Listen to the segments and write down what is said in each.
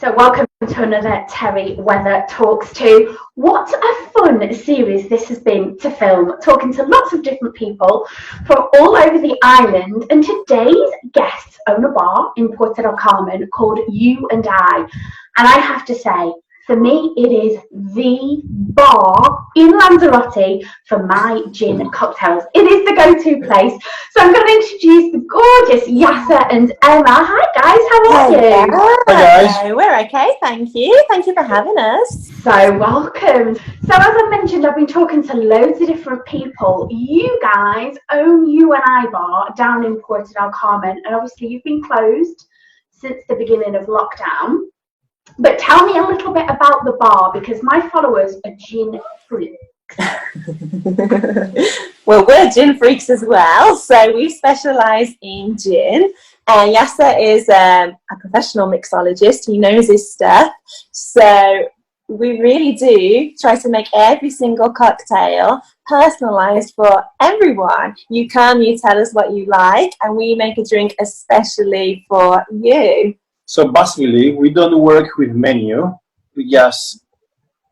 So welcome to another Terrie Weather Talks 2. What a fun series this has been to film, talking to lots of different people from all over the island. And today's guests own a bar in Puerto del Carmen called You and I. And I have to say, for me, it is the bar in Lanzarote for my gin cocktails. It is the go-to place. So I'm going to introduce the gorgeous Yasser and Emma. Hi guys, how are you? Hi guys. We're okay, thank you. Thank you for having us. So welcome. So as I mentioned, I've been talking to loads of different people. You guys own You and I bar down in Puerto del Carmen, and obviously you've been closed since the beginning of lockdown. But tell me a little bit about the bar, because my followers are gin freaks. Well, we're gin freaks as well, so we specialise in gin. Yasser is a professional mixologist. He knows his stuff. So we really do try to make every single cocktail personalised for everyone. You come, you tell us what you like, and we make a drink especially for you. So basically, we don't work with menu. We just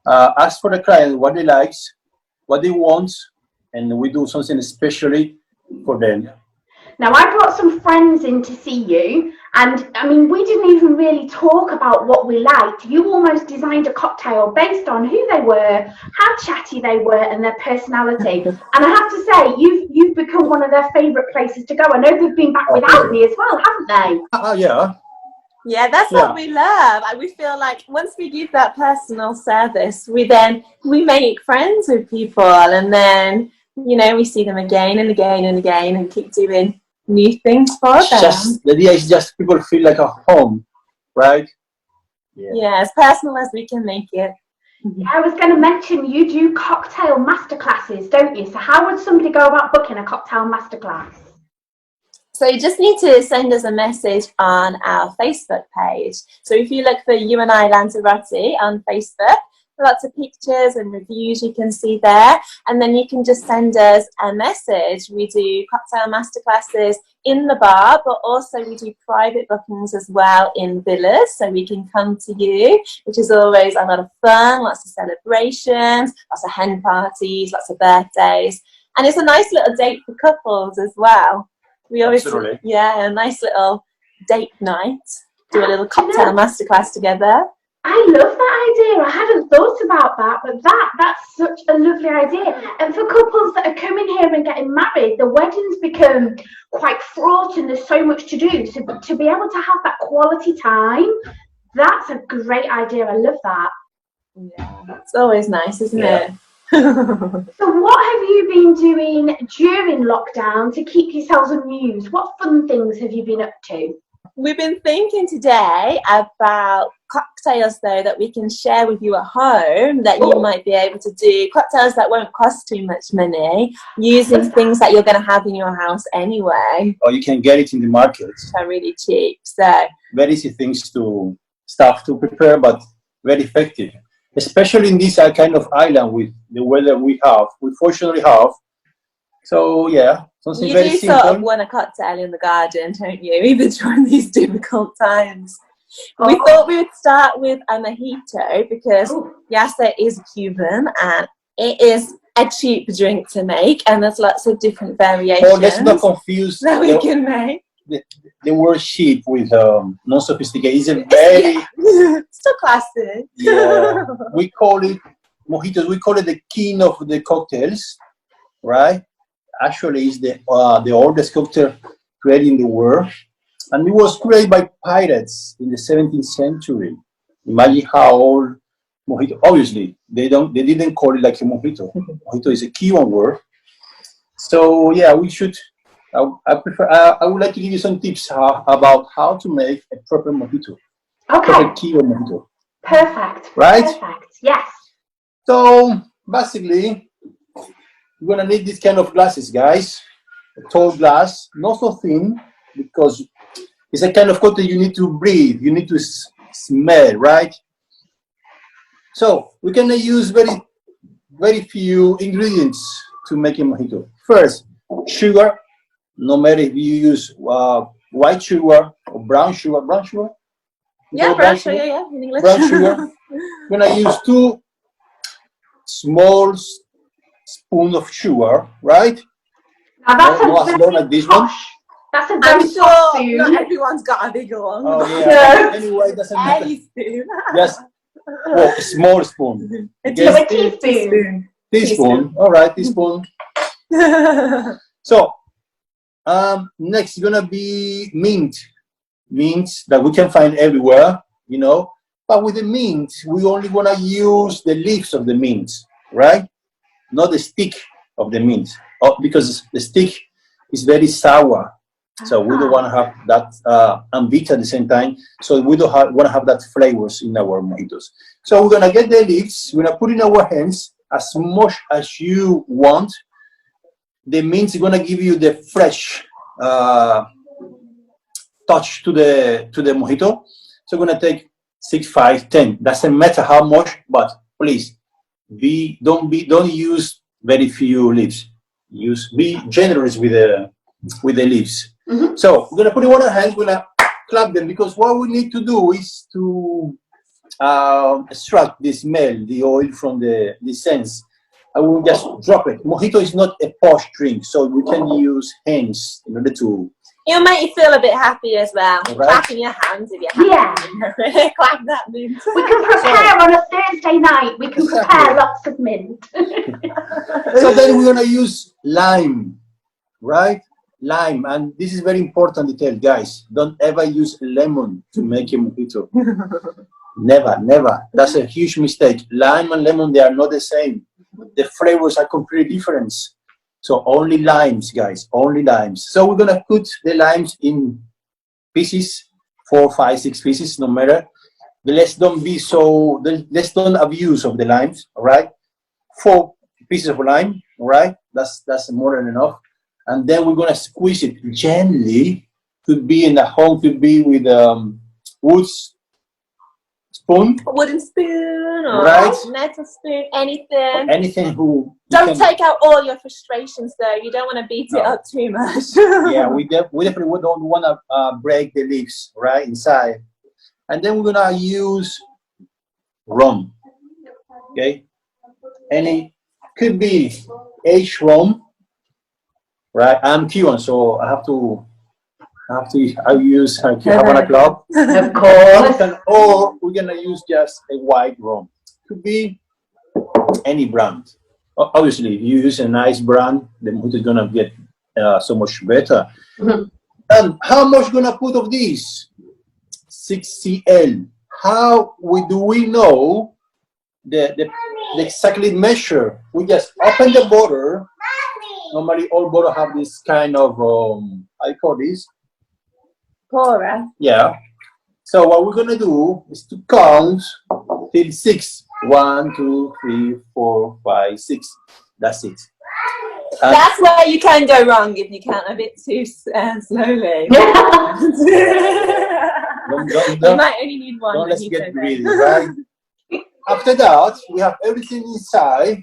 ask for the client what they like, what they want, and we do something especially for them. Now, I brought some friends in to see you, and I mean, we didn't even really talk about what we liked. You almost designed a cocktail based on who they were, how chatty they were, and their personality. And I have to say, you've become one of their favourite places to go. I know they've been back without me as well, haven't they? Yeah. Yeah, that's what we love. We feel like once we give that personal service, we make friends with people, and then, you know, we see them again and again and again and keep doing new things for them. The idea is just people feel like a home, right? Yeah, as personal as we can make it. I was going to mention, you do cocktail masterclasses, don't you? So how would somebody go about booking a cocktail masterclass? So you just need to send us a message on our Facebook page. So if you look for You and I Lanzarote on Facebook, lots of pictures and reviews you can see there. And then you can just send us a message. We do cocktail masterclasses in the bar, but also we do private bookings as well in villas. So we can come to you, which is always a lot of fun, lots of celebrations, lots of hen parties, lots of birthdays. And it's a nice little date for couples as well. We always, a nice little date night, do a little cocktail masterclass together. I love that idea. I hadn't thought about that, but that's such a lovely idea. And for couples that are coming here and getting married, the weddings become quite fraught and there's so much to do. So to be able to have that quality time, that's a great idea. I love that. Yeah, it's always nice, isn't it? So what have you been doing during lockdown to keep yourselves amused? What fun things have you been up to? We've been thinking today about cocktails, though, that we can share with you at home, that you might be able to do. Cocktails that won't cost too much money, using things that you're going to have in your house anyway. Or you can get it in the market. They're really cheap. So very easy stuff to prepare, but very effective. Especially in this kind of island with the weather we fortunately have. So yeah, something very simple. You do sort of want a cocktail in the garden, don't you? Even during these difficult times. We thought we would start with a mojito because Yasser is Cuban and it is a cheap drink to make, and there's lots of different variations. Oh, let's not confuse that we can make. The word cheap with non-sophisticated. It's a very still classic. Yeah, we call it mojitos. We call it the king of the cocktails, right? Actually, it's the oldest cocktail created in the world, and it was created by pirates in the 17th century. Imagine how old mojito. Obviously, they didn't call it like a mojito. Mojito is a Cuban word. So yeah, we should. I would like to give you some tips about how to make a proper mojito. Okay. Proper Cuban mojito. Perfect. Right? Perfect. Yes. So basically, you're gonna need this kind of glasses, guys. A tall glass, not so thin, because it's a kind of cocktail you need to breathe. You need to smell, right? So we're gonna use very few ingredients to make a mojito. First, sugar. No matter if you use white sugar or brown sugar. Yeah, brown sugar, yeah, in English. Brown sugar. We're gonna use 2 small spoons of sugar, right? Now that's No, a as long as very this one. posh. That's a I'm very posh sure spoon. not everyone's got a bigger one. Oh yeah. Yeah. Anyway, it doesn't matter. Any spoon. Just a small spoon. A Okay? teaspoon. Teaspoon. All right, teaspoon. So next is gonna be mint. Mint that we can find everywhere, you know. But with the mint, we only wanna use the leaves of the mint, right? Not the stick of the mint, because the stick is very sour. So we don't want to have that and bitter at the same time. So we don't want to have that flavors in our mojitos. So we're gonna get the leaves. We're gonna put in our hands as much as you want. The mint is gonna give you the fresh touch to the mojito. So we're gonna take 6, 5, 10. Doesn't matter how much, but please don't use very few leaves. Be generous with the leaves. Mm-hmm. So we're gonna put it in our hands. We're gonna clap them because what we need to do is to extract the smell, the oil from the scents. I will just drop it. Mojito is not a posh drink, so we can use hands in order to. It'll make you feel a bit happy as well. Right. Clapping your hands if you're happy. Yeah. Clap that mint. We can prepare on a Thursday night. We can prepare lots of mint. So then we're gonna use lime, right? Lime, and this is very important detail, guys. Don't ever use lemon to make a mojito. Never, never. That's a huge mistake. Lime and lemon, they are not the same. The flavors are completely different. So only limes, guys, only limes. So we're gonna put the limes in pieces, 4, 5, 6 pieces, no matter. Let's don't abuse of the limes, all right? 4 pieces of lime, all right? That's more than enough. And then we're gonna squeeze it gently. Could be in the home, could be with wood spoon. A wooden spoon or Right. metal spoon, anything. Anything Don't take out all your frustrations though. You don't want to beat it up too much. Yeah, we definitely don't want to break the leaves right inside. And then we're gonna use rum. Okay, could be aged rum. Right, I'm Cuban, so I use Havana Club. Of course. Or we're gonna use just a white rum. Could be any brand. Obviously, if you use a nice brand, the mojito is gonna get so much better. Mm-hmm. And how much gonna put of this? 6 cl. How do we know the exactly measure? We just open the bottle. Normally, all bottles have this kind of I call this. Pourer. Yeah. So what we're gonna do is to count till 6. 1, 2, 3, 4, 5, 6. That's it. That's where you can go wrong if you count a bit too slowly. You might only need one. Don't let's get greedy, right? After that, we have everything inside,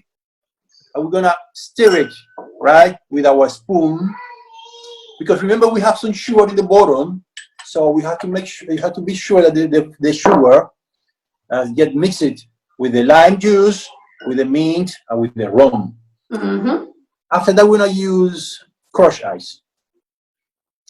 and we're gonna stir it, right, with our spoon. Because remember, we have some sugar in the bottom, so we have to make sure. You have to be sure that the sugar get mixed with the lime juice, with the mint, and with the rum. Mm-hmm. After that, we're gonna use crushed ice.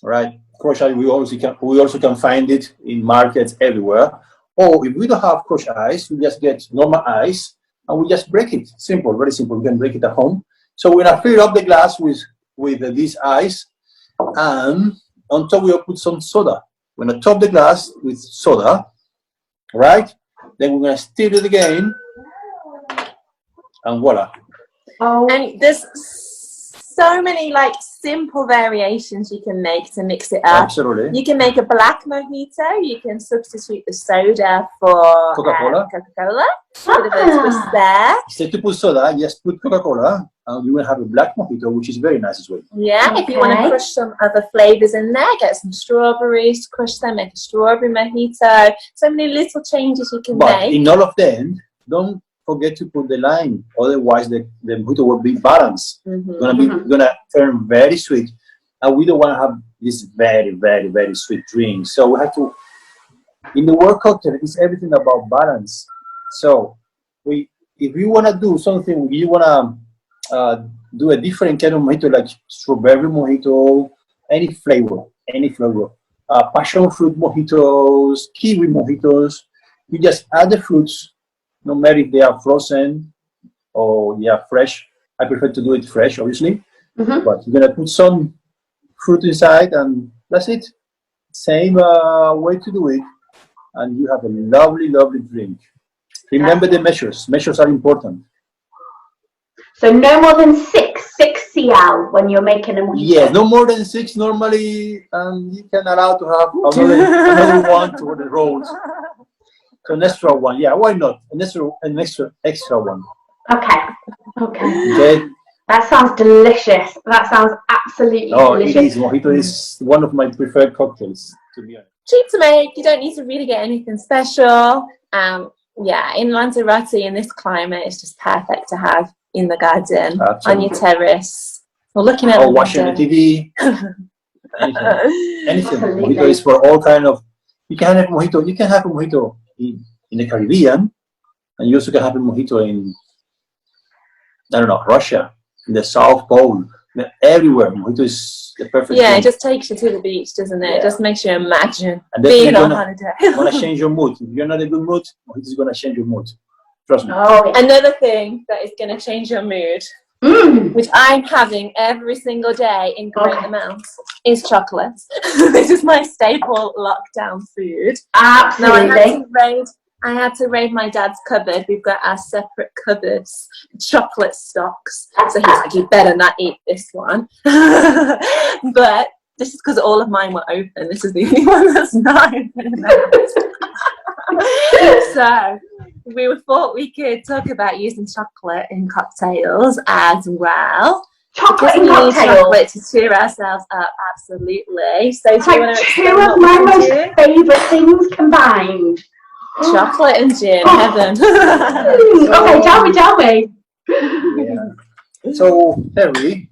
Right, crushed ice. We also can find it in markets everywhere. Or if we don't have crushed ice, we just get normal ice and we just break it. Simple, very simple. We can break it at home. So we're gonna fill up the glass with this ice, and on top we'll put some soda. We're gonna top the glass with soda, right? Then we're gonna stir it again, and voila. Oh. And there's so many like simple variations you can make to mix it up. Absolutely. You can make a black mojito. You can substitute the soda for Coca-Cola. Coca-Cola. Bit of a twist there. Instead to put soda, just put Coca-Cola, and you will have a black mojito, which is very nice as well. Yeah, if you want to crush some other flavors in there, get some strawberries, crush them, make a strawberry mojito. So many little changes you can But make. in all of them, don't forget to put the lime, otherwise the mojito will be balanced. Mm-hmm. Gonna turn very sweet, and we don't want to have this very, very, very sweet drink. So we have to in the word cocktail, it's everything about balance. So if you want to do something, you want to do a different kind of mojito, like strawberry mojito, any flavor, passion fruit mojitos, kiwi mojitos. You just add the fruits, no matter if they are frozen or they are fresh. I prefer to do it fresh, obviously. Mm-hmm. But you're gonna put some fruit inside, and that's it. Same way to do it, and you have a lovely, lovely drink. Remember the measures. Measures are important. So no more than 6 cl when you're making a mojito. Yeah, no more than 6 normally, and you can allow to have another one for the rolls. So an extra one, yeah, why not? An extra one. Okay. Okay. That sounds delicious. That sounds absolutely delicious. It is. Mojito is one of my preferred cocktails, to be honest. Cheap to make. You don't need to really get anything special. Yeah, in Lanzarote, in this climate, it's just perfect to have in the garden, on your terrace, or looking at or watching the TV. Anything. Mojito is for all kind of. You can have mojito. You can have a mojito in the Caribbean, and you also can have a mojito in, I don't know, Russia, in the South Pole, everywhere. Mojito is the perfect. Yeah, drink. it just takes you to the beach, doesn't it? Yeah. It just makes you imagine being on holiday. Gonna change your mood. If you're not in a good mood, mojito is gonna change your mood. Trust me. Oh, another thing that is gonna change your mood, which I'm having every single day in great amounts, is chocolate. This is my staple lockdown food. Absolutely. Now, I had to raid my dad's cupboard. We've got our separate cupboards, chocolate stocks. So he's like, you better not eat this one. But this is because all of mine were open. This is the only one that's not open. So we thought we could talk about using chocolate in cocktails as well. Chocolate in cocktails? Chocolate to cheer ourselves up, absolutely. So it's like 2 of my most favourite things combined. Chocolate and gin, heaven. Okay, tell me. Yeah. So, Terrie,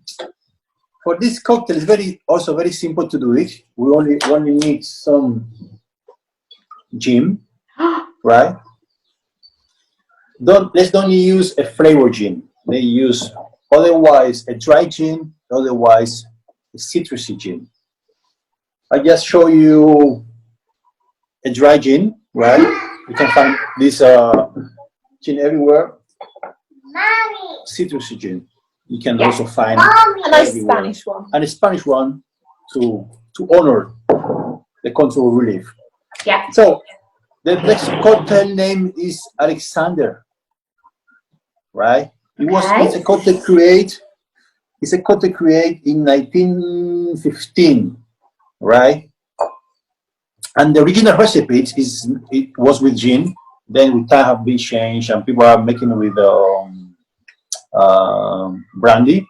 for this cocktail, it's also very simple to do it. We only need some gin, right? Let's don't use a flavor gin. They use otherwise a dry gin, otherwise a citrusy gin. I just show you a dry gin, right? You can find this gin everywhere. Mommy. Citrusy gin. You can also find a nice Spanish one. And a Spanish one to honor the control relief. Yeah. So the next cocktail name is Alexander. Right? It's a cocktail create. It's a cocktail create in 1915, right? And the original recipe it was with gin. Then with time have been changed, and people are making it with brandy.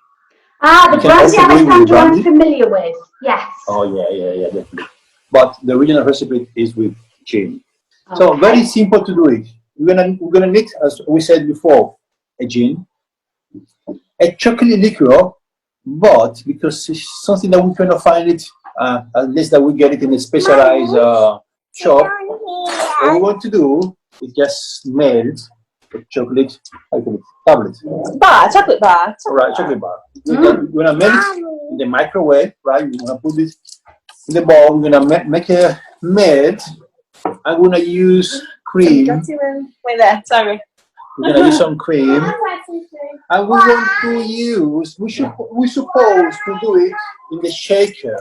The brandy Alexander I'm familiar with. Yes. Oh yeah, definitely. But the original recipe is with gin. Okay. So very simple to do it. We're gonna need, as we said before, a gin, a chocolate liqueur, but because it's something that we cannot find it unless that we get it in a specialized shop, what we want to do is just melt the chocolate tablet. Chocolate bar. Right, chocolate bar. We're gonna melt it in the microwave, right? We're gonna put it in the bowl. We're gonna make a melt. I'm gonna use cream. Wait there, sorry. We're gonna use some cream. And we're going to use, we're supposed to do it in the shaker,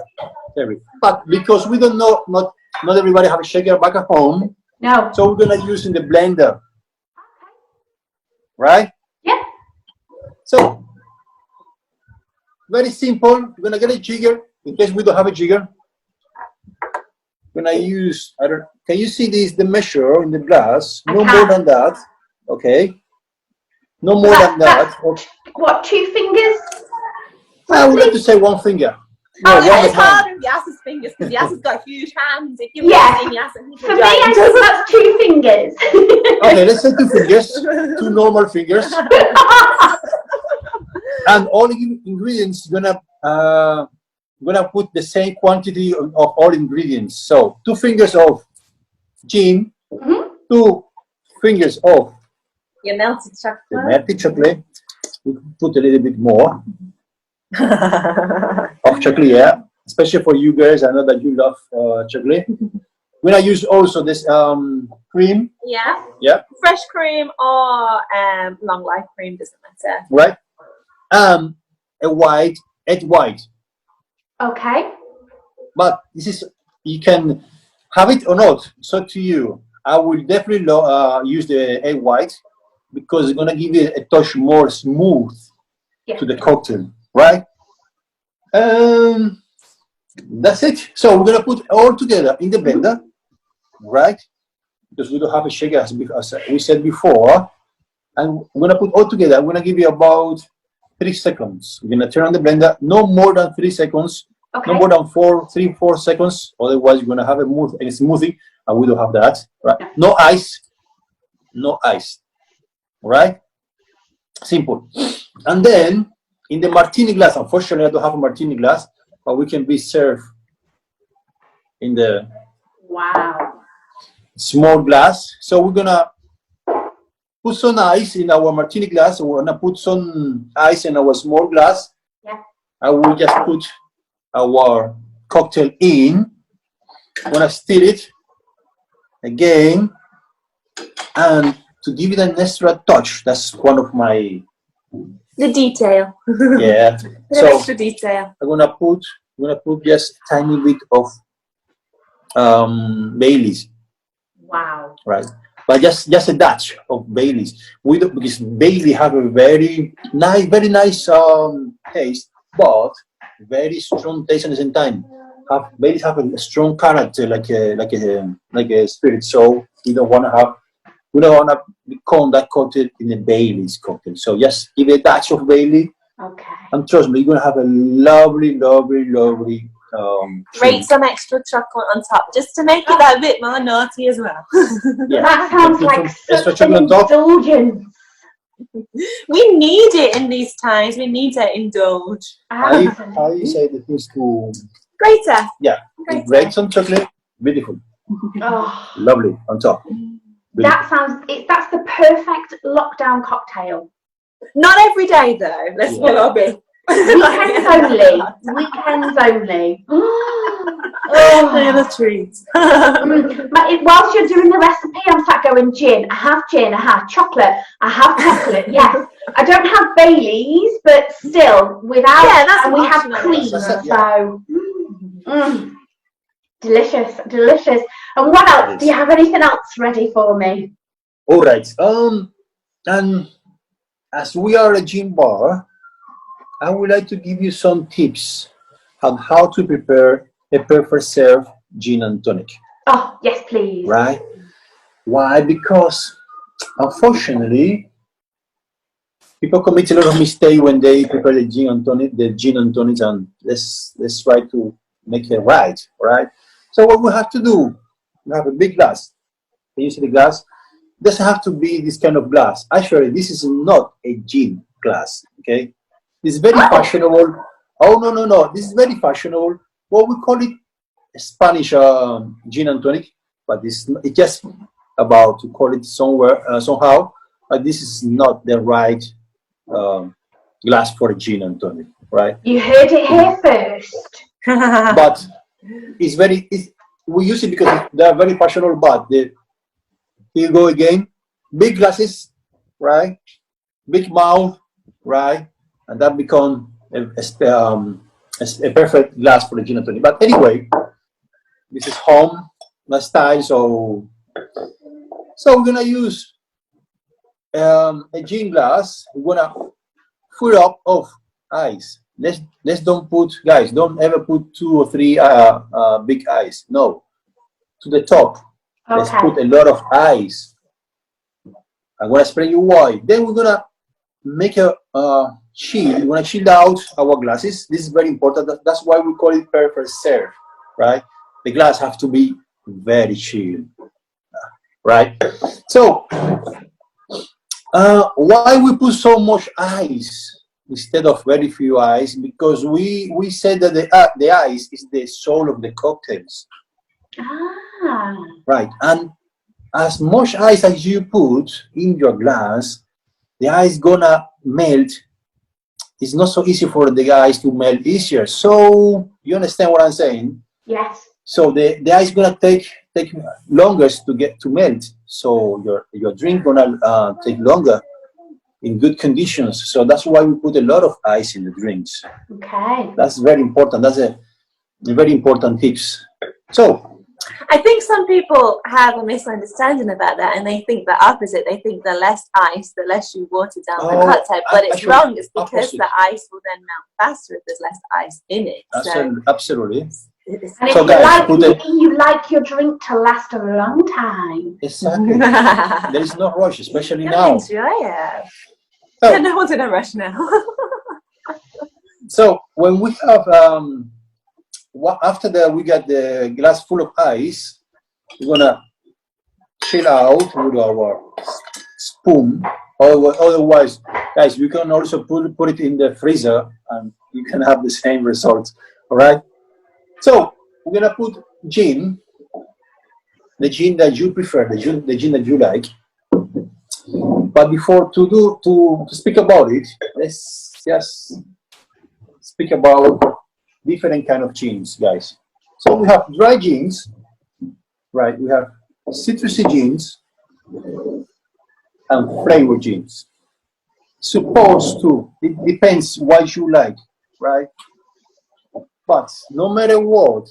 Terrie. But because we don't know, not everybody have a shaker back at home. No. So we're gonna use in the blender. Right? Yeah. So, very simple. We're gonna get a jigger, in case we don't have a jigger. We're gonna use, can you see the measure in the glass? No more than that, okay? No more than that. What, 2 fingers? I would like to say 1 finger. No, it's harder than Yas's fingers because Yas has got huge hands. If you for me, I think that's 2 fingers. Okay, let's say 2 fingers, 2 normal fingers. And all ingredients gonna put the same quantity of all ingredients. So 2 fingers of gin, Mhm. 2 fingers of Your melted the chocolate. melted chocolate. We put a little bit more of chocolate, yeah. Especially for you girls, I know that you love chocolate. We're gonna use also this cream, Yeah. yeah, Fresh cream or long life cream, doesn't matter. right? A egg white. Okay. But this is, you can have it or not. It's up to you. I will definitely use the egg white because it's gonna give it a touch more smooth Yeah. to the cocktail, right? That's it. So we're gonna put all together in the blender, right? Because we don't have a shaker as we said before, and we're gonna put all together. I'm gonna give you about 3 seconds. We're gonna turn on the blender, no more than 3 seconds. Okay. No more than 4 seconds. Otherwise, you're gonna have a smoothie, and we don't have that. Right? No ice. No ice. All right? Simple. And then in the martini glass. Unfortunately, I don't have a martini glass, but we can be served in the Wow. small glass. So we're gonna put some ice in our martini glass. We're gonna put some ice in our small glass. Yeah. And we just put our cocktail in. I'm gonna stir it again, and to give it an extra touch, that's one of my The detail. yeah. The So extra detail. I'm gonna put just a tiny bit of Baileys, Wow. right? But just a dash of Baileys. We don't, because Bailey have a very nice taste, but very strong taste at the same time. Baileys have a strong character, like a spirit. So we don't want to become that cocktail in a Bailey's cocktail. So just give it a dash of Bailey, Okay. and trust me, you're gonna have a lovely. Rate some extra chocolate on top, just to make it that bit more naughty as well. Yeah. That sounds like extra such an chocolate on top. indulgence. We need it in these times. We need to indulge. I Absolutely. say the things to Greater. yeah. Grate some chocolate, beautiful, Oh, lovely on top. that sounds. That's the perfect lockdown cocktail. Not every day though. Let's Yeah. pull our bill. Weekends only. Weekends only. They're Oh. the treats. Whilst you're doing the recipe, I'm sat going gin. I have chocolate. I have chocolate. Yes. I don't have Baileys, but still, without. Yeah, that's and we have optional. cream. That's it, So, delicious, delicious. And what else? Do you have anything else ready for me? All right. And as we are a gin bar, I would like to give you some tips on how to prepare a perfect serve gin and tonic. Oh, yes, please. Right? Why? Because unfortunately, people commit a lot of mistakes when they prepare the gin and tonic, and let's try to make it right. So what we have to do, we have a big glass. Can you see the glass? It doesn't have to be this kind of glass. Actually, this is not a gin glass. Okay, it's very fashionable. Oh no! This is very fashionable. What we call it Spanish gin and tonic, but it's just about to call it somewhere somehow. But this is not the right glass for gin and tonic, right? You heard it here first. But we use it because they are very fashionable. But here you go again, big glasses, right? Big mouth, right? And that become a perfect glass for the gin and tonic. But anyway, this is home style, so we're gonna use a gin glass. We're gonna fill up of ice. Let's don't put, guys, don't ever put 2 or 3 big ice. No, to the top. Okay. Let's put a lot of ice. I'm gonna explain you why. Then we're gonna make a chill. We're gonna chill out our glasses. This is very important. That's why we call it perfect serve, right? The glass have to be very chill, right? So why we put so much ice instead of very few ice? Because we said that the ice is the soul of the cocktails. Ah. Right. And as much ice as you put in your glass, the ice gonna melt. It's not so easy for the ice to melt easier. So you understand what I'm saying? Yes. So the ice gonna take longer to get to melt. So your drink gonna take longer in good conditions. So that's why we put a lot of ice in the drinks. Okay. That's very important. That's a very important tips. So I think some people have a misunderstanding about that, and they think the opposite. They think the less ice, the less you water down the cocktail. But it's actually, wrong. It's because opposite. the ice will then melt faster if there's less ice in it. Absolutely. And So if guys, you like your drink to last a long time. Exactly. There is no rush, especially now. Enjoy it. So, Yeah, no one's in a rush now. so when we have after that we got the glass full of ice, we're gonna chill out with our spoon. Otherwise, guys, we can also put it in the freezer and you can have the same result. All right. So we're gonna put gin, the gin that you prefer, the gin that you like. But before to speak about it, let's just speak about different kind of gins, guys. So we have dry gins, right? We have citrusy gins and flavor gins. Supposed to, it depends what you like, right? But no matter what,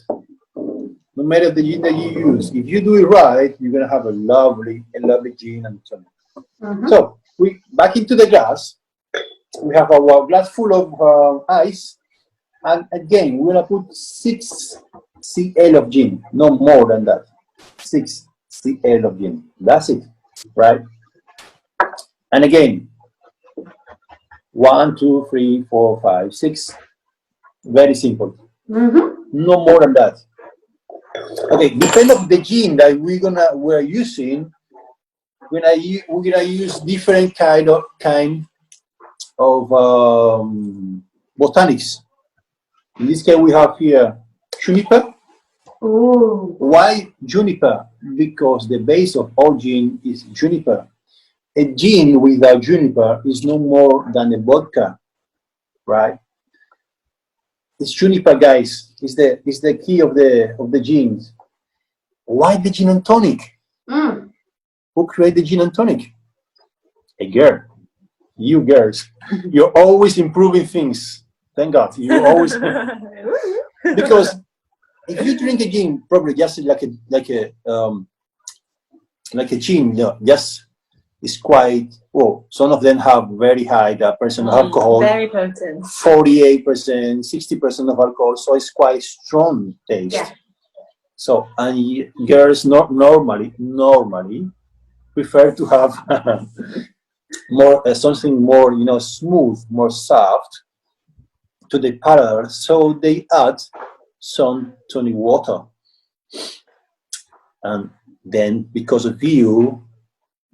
no matter the gin that you use, if you do it right, you're gonna have a lovely gin and tonic. Mm-hmm. So we back into the glass. We have our glass full of ice, and again we're gonna put 6 cl of gin, no more than that. 6 cl of gin. That's it, right? And again, 1, 2, 3, 4, 5, 6. Very simple. Mm-hmm. No more than that. Okay, depending of the gin that we're using, we're gonna use different kind of botanics. In this case, we have here juniper. Ooh. Why juniper? Because the base of all gin is juniper. A gin without juniper is no more than a vodka, right? It's juniper, guys. Is the key of the gins. Why the gin and tonic? Mm. Who created gin and tonic? A girl. You girls. You're always improving things. Thank God. You always because if you drink a gin, probably just like a gin, just it's quite well. Some of them have very high percent of alcohol, very potent, 48%, 60% of alcohol. So it's quite strong taste. Yeah. So and girls not normally prefer to have more something more smooth, more soft to the palate. So they add some tonic water, and then because of you,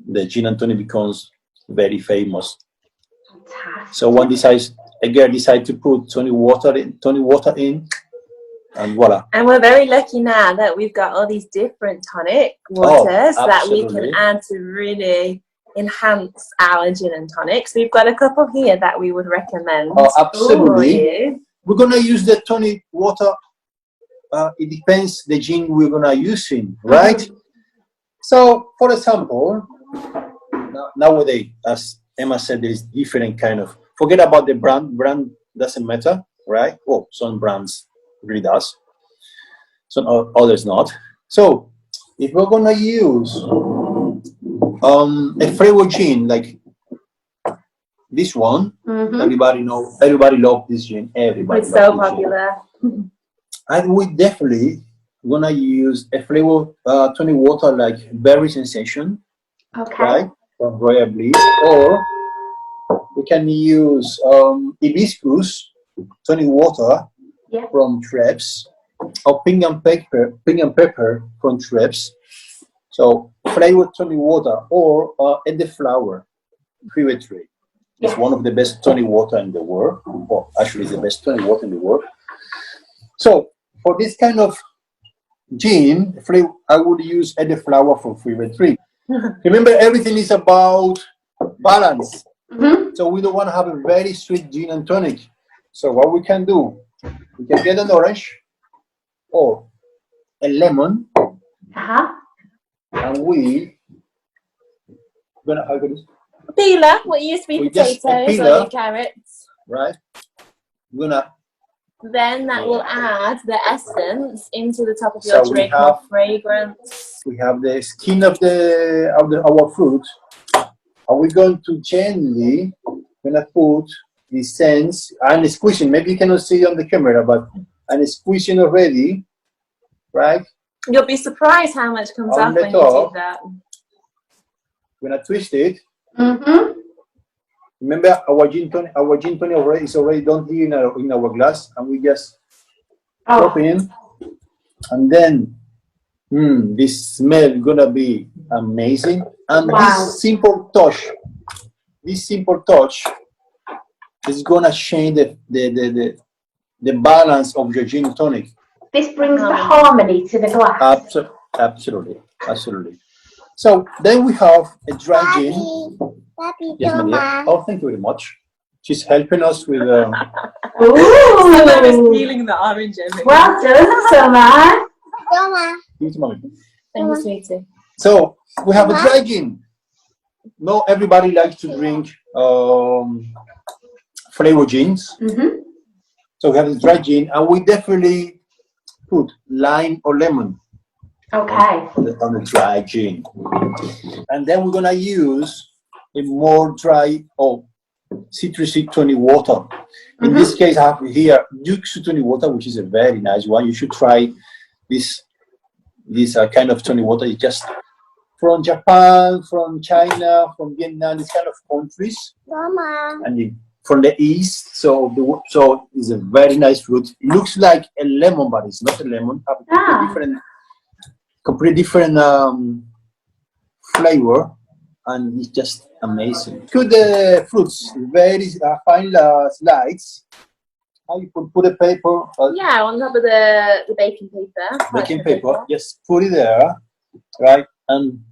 the gin and tonic becomes very famous. Fantastic. So a girl decides to put tonic water in, and voila. And we're very lucky now that we've got all these different tonic waters that we can add to really enhance our gin and tonics. We've got a couple here that we would recommend. Oh, absolutely. We're gonna use the tonic water. It depends the gin we're gonna use in, right? Mm-hmm. So, for example, nowadays, as Emma said, there is different kind of. Forget about the brand. Brand doesn't matter, right? Well, some brands really does. Some others not. So, if we're gonna use a flavor gin like this one, mm-hmm. Everybody loves this gin. It's so popular. And we definitely gonna use a flavor tonic water like Berry Sensation, okay, right, from Royal Bliss, or we can use hibiscus tonic water from Trebs, or pink and pepper from Trebs. So flavored tonic water, or elderflower, Tree. It's one of the best tonic water in the world. Well, actually, it's the best tonic water in the world. So for this kind of gin, I would use elderflower from favorite tree. Remember, everything is about balance. So we don't want to have a very sweet gin and tonic. So what we can do, we can get an orange or a lemon, and we gonna how good is peeler, what used to be potatoes or carrots. Right. We're gonna. Then that will add the essence into the top of your drink, more fragrance. We have the skin of our fruit. Are we going to gently gonna put the essence and squeezing? Maybe you cannot see it on the camera, but I'm squeezing already, right? You'll be surprised how much comes off when you do that. We're gonna twist it. Remember, our gin tonic is already done here in our glass, and we just drop in, and then this smell is gonna be amazing. And this simple touch is gonna change the balance of your gin tonic. This brings the harmony to the glass. Absolutely. So then we have a dry gin. Yes, Maria. Oh, thank you very much. She's helping us with. Ooh! Summer is peeling the orange. Well done, Summer. Thank you, sweetie. So we have a dry gin. Not everybody likes to drink flavor gins. So we have the dry gin, and we definitely put lime or lemon. Okay. On the dry gin, and then we're gonna use a more dry or citrusy tonic water. In this case, I have here Duke's tonic water, which is a very nice one. You should try this kind of tonic water. It's just from Japan, from China, from Vietnam, these kind of countries, and from the east. So it's a very nice fruit. It looks like a lemon, but it's not a lemon. Completely different flavor, and it's just amazing. Cut the fruits very fine slides. How you put a paper? On top of the baking paper. Baking paper. Just put it there, right, and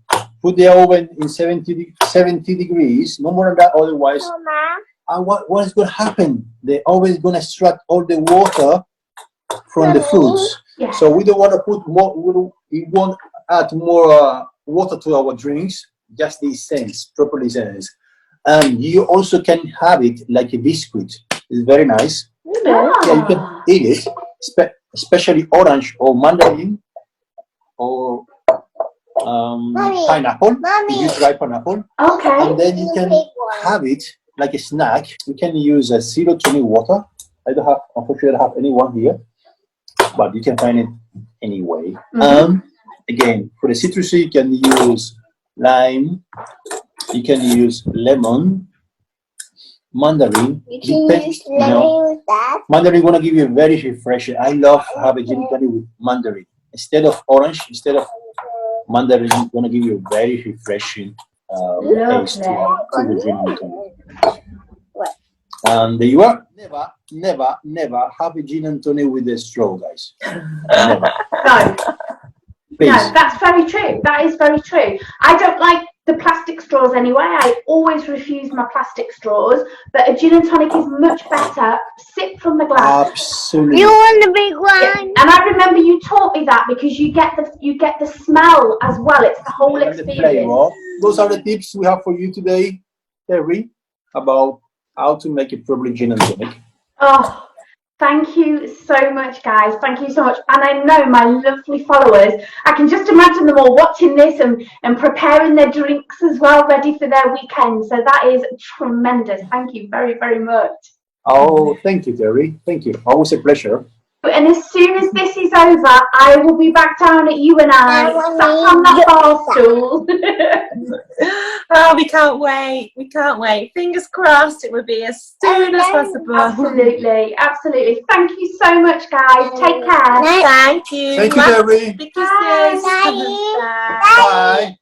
put the oven in 70 degrees. No more than that, otherwise. And what is going to happen? The oven is going to extract all the water from the fruits. Yeah. So we don't want to put more. We won't add more water to our drinks. Just the essence, proper essence. And you also can have it like a biscuit. It's very nice. Yeah, you can eat it, especially orange or mandarin or pineapple. You use dry pineapple. Okay. And then you can have it like a snack. You can use a zero tonic water. Unfortunately, I don't have anyone here, but you can find it anyway. Again, for the citrusy, you can use lime. You can use lemon, mandarin. Mandarin gonna give you a very refreshing. I love having gin tonic with mandarin instead of orange. Instead of mandarin, gonna give you a very refreshing taste to the gin tonic. And you are never have a gin and tonic with a straw, guys. Never. No. No, that's very true. That is very true. I don't like the plastic straws anyway. I always refuse my plastic straws. But a gin and tonic is much better. Sip from the glass. Absolutely. You want the big one? Yeah. And I remember you taught me that because you get the smell as well. It's the whole experience. Those are the tips we have for you today, Terrie, about how to make a proper gin and tonic. Oh, thank you so much, guys. Thank you so much. And I know my lovely followers, I can just imagine them all watching this and preparing their drinks as well, ready for their weekend. So that is tremendous. Thank you very, very much. Oh, thank you, Terrie. Thank you. Always a pleasure. And as soon as this is over, I will be back down at you and I, sat on that bar stool. Oh, we can't wait. We can't wait. Fingers crossed it will be as soon as possible. Absolutely. Absolutely. Thank you so much, guys. Take care. Thank you. Thank you, Terrie. Bye. Bye.